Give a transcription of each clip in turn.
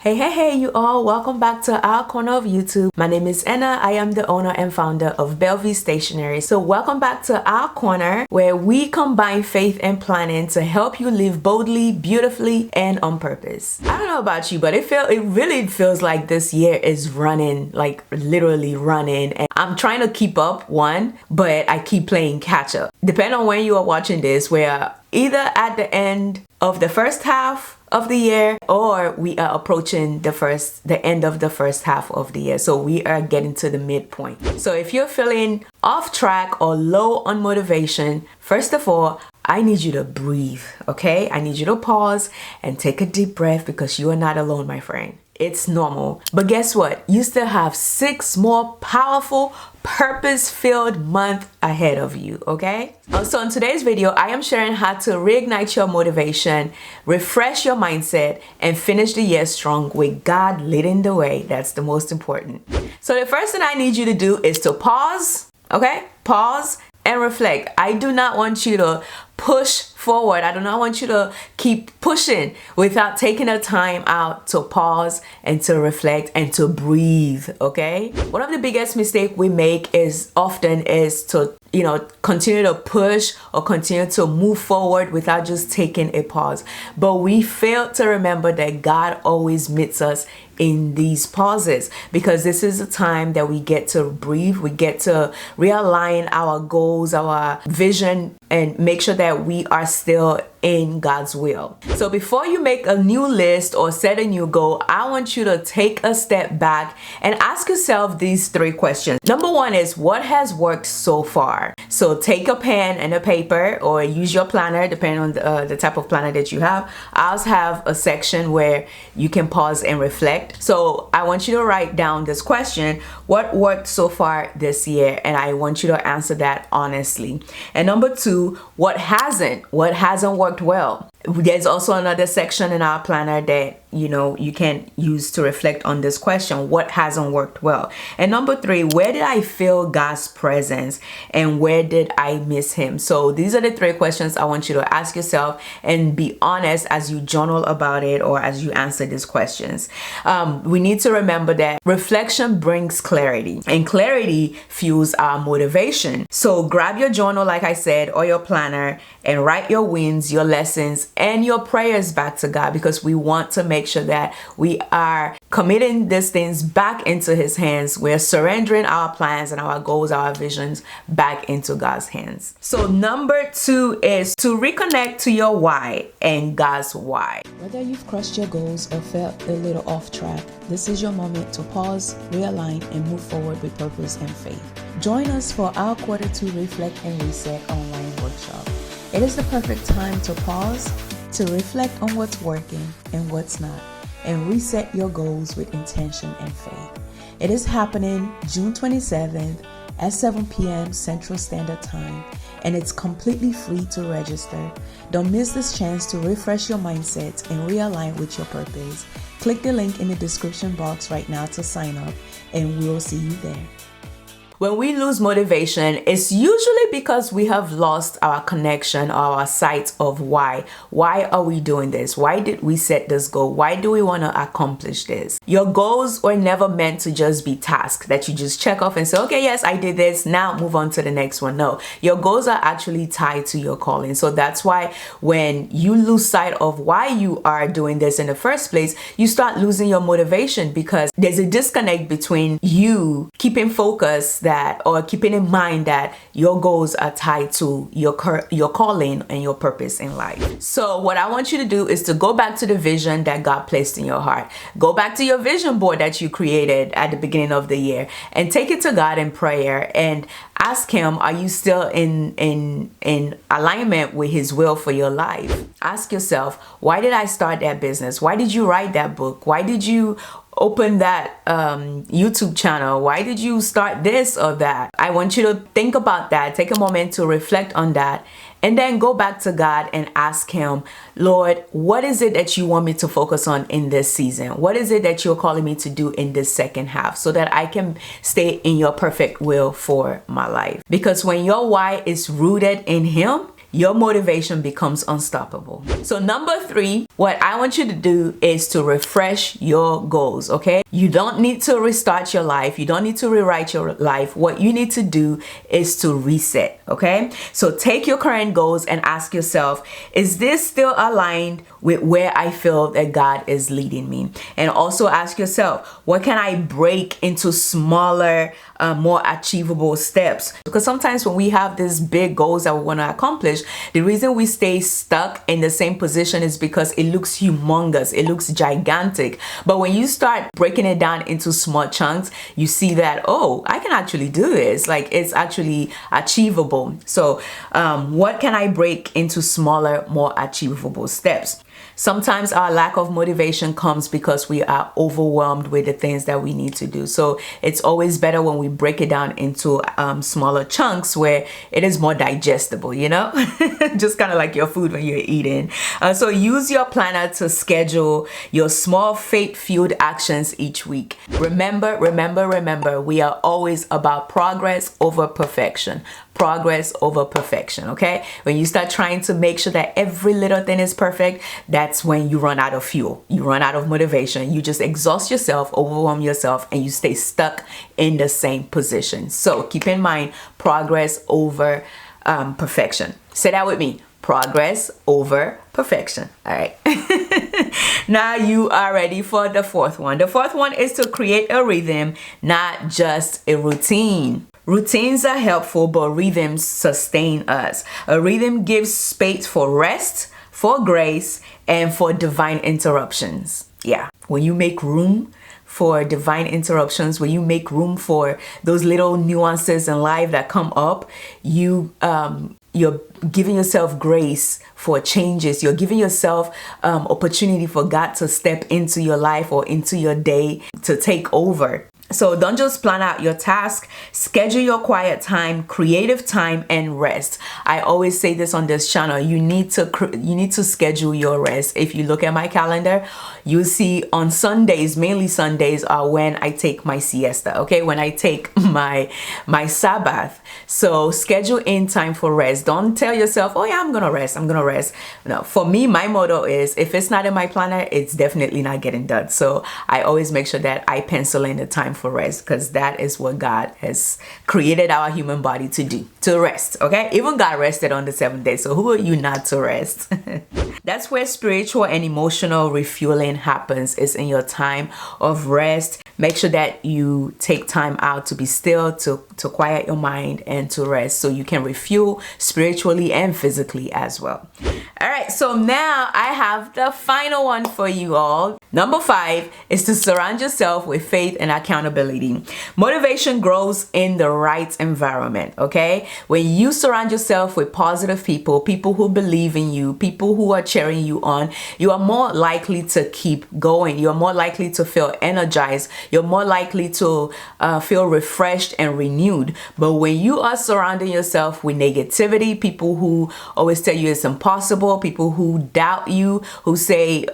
Hey, you all. Welcome back to our corner of YouTube. My name is Anna. I am the owner and founder of Bellevue Stationery. So welcome back to our corner where we combine faith and planning to help you live boldly, beautifully, and on purpose. I don't know about you, but it really feels like this year is running, like literally running. And I'm trying to keep up, but I keep playing catch up. Depending on when you are watching this, we're either at the end of the first half of the year or we are approaching the end of the first half of the year. So we are getting to the midpoint. So if you're feeling off track or low on motivation, first of all, I need you to breathe, okay? I need you to pause and take a deep breath because you are not alone, my friend. It's normal. But guess what? You still have 6 more powerful, purpose-filled months ahead of you, okay? So in today's video, I am sharing how to reignite your motivation, refresh your mindset, and finish the year strong with God leading the way. That's the most important. So the first thing I need you to do is to pause, okay? Pause and reflect. I do not want you to push forward. I do not want you to keep pushing without taking the time out to pause and to reflect and to breathe, okay? One of the biggest mistakes we make is to continue to push or continue to move forward without just taking a pause. But we fail to remember that God always meets us in these pauses, because this is a time that we get to breathe, we get to realign our goals, our vision, and make sure that we are still in God's will. So before you make a new list or set a new goal, I want you to take a step back and ask yourself these 3 questions. Number 1 is, what has worked so far? So take a pen and a paper or use your planner, depending on the type of planner that you have. I also have a section where you can pause and reflect. So I want you to write down this question: what worked so far this year? And I want you to answer that honestly. And number 2, what hasn't worked well? There's also another section in our planner that you can use to reflect on this question: what hasn't worked well? And number 3, where did I feel God's presence and where did I miss him? So these are the 3 questions I want you to ask yourself and be honest as you journal about it or as you answer these questions. We need to remember that reflection brings clarity, and clarity fuels our motivation. So grab your journal, like I said, or your planner, and write your wins, your lessons, and your prayers back to God, because we want to make sure that we are committing these things back into his hands. We're surrendering our plans and our goals, our visions back into God's hands. So number 2 is to reconnect to your why and God's why. Whether you've crushed your goals or felt a little off track, this is your moment to pause, realign, and move forward with purpose and faith. Join us for our Q2 Reflect and Reset online workshop. It is the perfect time to pause, to reflect on what's working and what's not, and reset your goals with intention and faith. It is happening June 27th at 7 p.m. Central Standard Time, and it's completely free to register. Don't miss this chance to refresh your mindset and realign with your purpose. Click the link in the description box right now to sign up, and we'll see you there. When we lose motivation, it's usually because we have lost our connection or our sight of why. Why are we doing this? Why did we set this goal? Why do we want to accomplish this? Your goals were never meant to just be tasks that you just check off and say, okay, yes, I did this. Now move on to the next one. No, your goals are actually tied to your calling. So that's why when you lose sight of why you are doing this in the first place, you start losing your motivation, because there's a disconnect between you keeping focus or keeping in mind that your goals are tied to your calling and your purpose in life. So what I want you to do is to go back to the vision that God placed in your heart. Go back to your vision board that you created at the beginning of the year and take it to God in prayer and ask him, are you still in alignment with his will for your life? Ask yourself, why did I start that business? Why did you write that book? Why did you open that YouTube channel? Why did you start this or that? I want you to think about that. Take a moment to reflect on that, and then go back to God and ask him, Lord, what is it that you want me to focus on in this season? What is it that you're calling me to do in this second half so that I can stay in your perfect will for my life? Because when your why is rooted in him, your motivation becomes unstoppable. So number 3, what I want you to do is to refresh your goals, okay? You don't need to restart your life. You don't need to rewrite your life. What you need to do is to reset, okay? So take your current goals and ask yourself, is this still aligned with where I feel that God is leading me? And also ask yourself, what can I break into smaller, more achievable steps? Because sometimes when we have these big goals that we want to accomplish, the reason we stay stuck in the same position is because it looks humongous, it looks gigantic. But when you start breaking it down into small chunks, you see that, oh, I can actually do this. Like, it's actually achievable. So what can I break into smaller, more achievable steps? Sometimes our lack of motivation comes because we are overwhelmed with the things that we need to do. So it's always better when we break it down into smaller chunks where it is more digestible, you know? Just kind of like your food when you're eating. So use your planner to schedule your small faith-fueled actions each week. Remember, we are always about progress over perfection. Progress over perfection, okay? When you start trying to make sure that every little thing is perfect, that's when you run out of fuel. You run out of motivation. You just exhaust yourself, overwhelm yourself, and you stay stuck in the same position. So keep in mind, progress over perfection. Say that with me. Progress over perfection. All right. Now you are ready for the 4th one. The 4th one is to create a rhythm, not just a routine. Routines are helpful, but rhythms sustain us. A rhythm gives space for rest, for grace, and for divine interruptions. Yeah, when you make room for divine interruptions, when you make room for those little nuances in life that come up, you're giving yourself grace for changes. You're giving yourself opportunity for God to step into your life or into your day to take over. So don't just plan out your task, schedule your quiet time, creative time, and rest. I always say this on this channel, you need to schedule your rest. If you look at my calendar, you see on Sundays, mainly Sundays are when I take my siesta, okay? When I take my Sabbath. So schedule in time for rest. Don't tell yourself, oh yeah, I'm gonna rest. No, for me, my motto is, if it's not in my planner, it's definitely not getting done. So I always make sure that I pencil in the time for rest, because that is what God has created our human body to do, to rest, okay? Even God rested on the 7th day, so who are you not to rest? That's where spiritual and emotional refueling happens, is in your time of rest. Make sure that you take time out to be still, to quiet your mind and to rest, so you can refuel spiritually and physically as well. All right, so now I have the final one for you all. Number 5 is to surround yourself with faith and accountability. Motivation grows in the right environment, okay? When you surround yourself with positive people, people who believe in you, people who are cheering you on, you are more likely to keep going. You're more likely to feel energized. You're more likely to feel refreshed and renewed. But when you are surrounding yourself with negativity, people who always tell you it's impossible, people who doubt you, who say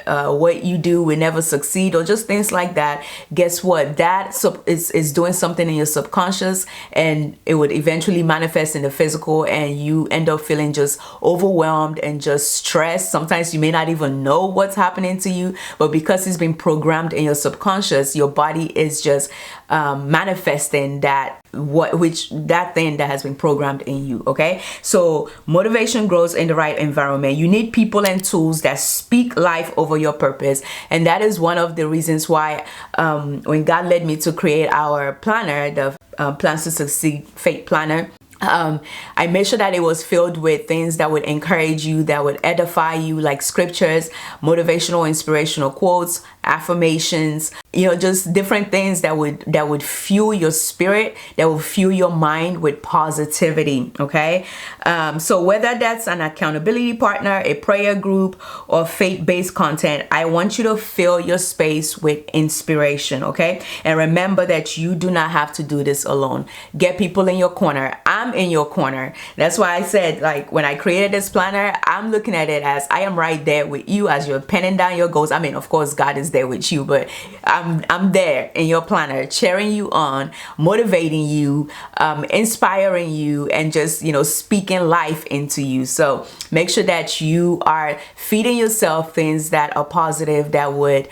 what you do will never succeed, or just things like that, guess what? That is doing something in your subconscious, and it would eventually manifest in the physical, and you end up feeling just overwhelmed and just stressed. Sometimes you may not even know what's happening to you, but because it's been programmed in your subconscious, your body is just manifesting that thing that has been programmed in you, okay? So motivation grows in the right environment. You need people and tools that speak life over your purpose, and that is one of the reasons why when God led me to create our planner, the Plans to Succeed Faith Planner, I made sure that it was filled with things that would encourage you, that would edify you, like scriptures, motivational, inspirational quotes, affirmations, you know, just different things that would fuel your spirit, that will fuel your mind with positivity, okay? So whether that's an accountability partner, a prayer group, or faith-based content, I want you to fill your space with inspiration, okay? And remember that you do not have to do this alone. Get people in your corner. I'm in your corner. That's why I said, like, when I created this planner, I'm looking at it as I am right there with you as you're penning down your goals. I mean, of course, God is there with you, but I'm there in your planner, cheering you on, motivating you, inspiring you, and just, you know, speaking life into you. So make sure that you are feeding yourself things that are positive, that would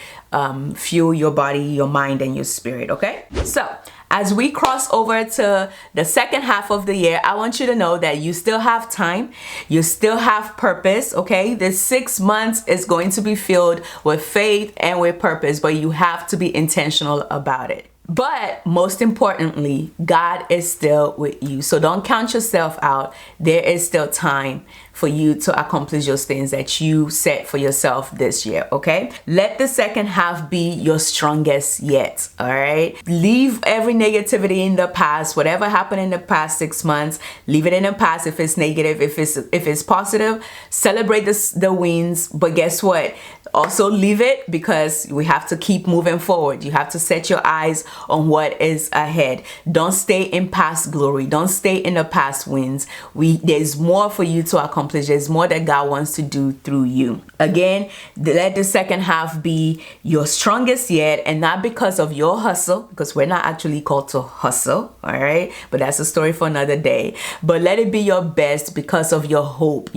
fuel your body, your mind, and your spirit. Okay, so as we cross over to the second half of the year, I want you to know that you still have time, you still have purpose. Okay, this 6 months is going to be filled with faith and with purpose, but you have to be intentional about it. But most importantly, God is still with you. So don't count yourself out. There is still time for you to accomplish those things that you set for yourself this year. Okay, let the second half be your strongest yet. All right, leave every negativity in the past. Whatever happened in the past 6 months, leave it in the past. If it's negative, if it's positive, celebrate the wins. But guess what? Also leave it, because we have to keep moving forward. You have to set your eyes on what is ahead. Don't stay in past glory. Don't stay in the past wins. There's more for you to accomplish. There's more that God wants to do through you. Again, let the second half be your strongest yet, and not because of your hustle, because we're not actually called to hustle, all right? But that's a story for another day. But let it be your best because of your hope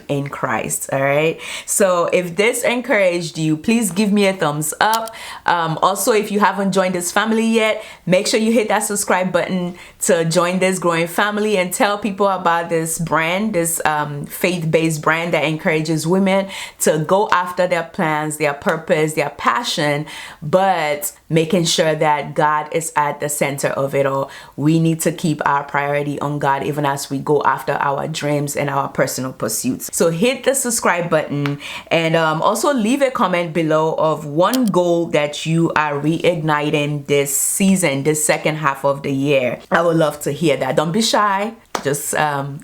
in Christ, all right? So if this encouraged you, please give me a thumbs up. Also, if you haven't joined this family yet, make sure you hit that subscribe button to join this growing family, and tell people about this brand, this faith-based brand that encourages women to go after their plans, their purpose, their passion, but making sure that God is at the center of it all. We need to keep our priority on God even as we go after our dreams and our personal pursuits. So hit the subscribe button, and also leave a comment below of one goal that you are reigniting this season, this second half of the year. I would love to hear that. Don't be shy. Just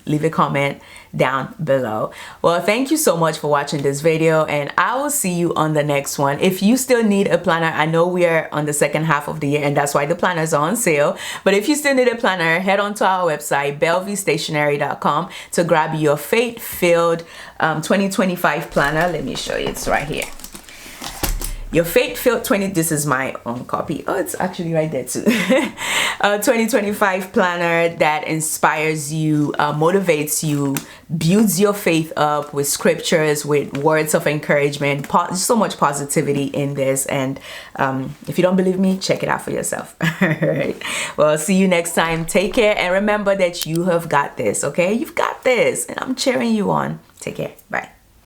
leave a comment down below. Well, thank you so much for watching this video, and I will see you on the next one. If you still need a planner, I know we are on the second half of the year, and that's why the planners are on sale. But if you still need a planner, head on to our website, belvystationery.com, to grab your faith-filled 2025 planner. Let me show you. It's right here. Your faith-filled this is my own copy. Oh, it's actually right there too. 2025 planner that inspires you, motivates you, builds your faith up with scriptures, with words of encouragement, so much positivity in this. And if you don't believe me, check it out for yourself. All right. Well, see you next time. Take care, and remember that you have got this. Okay, you've got this, and I'm cheering you on. Take care. Bye.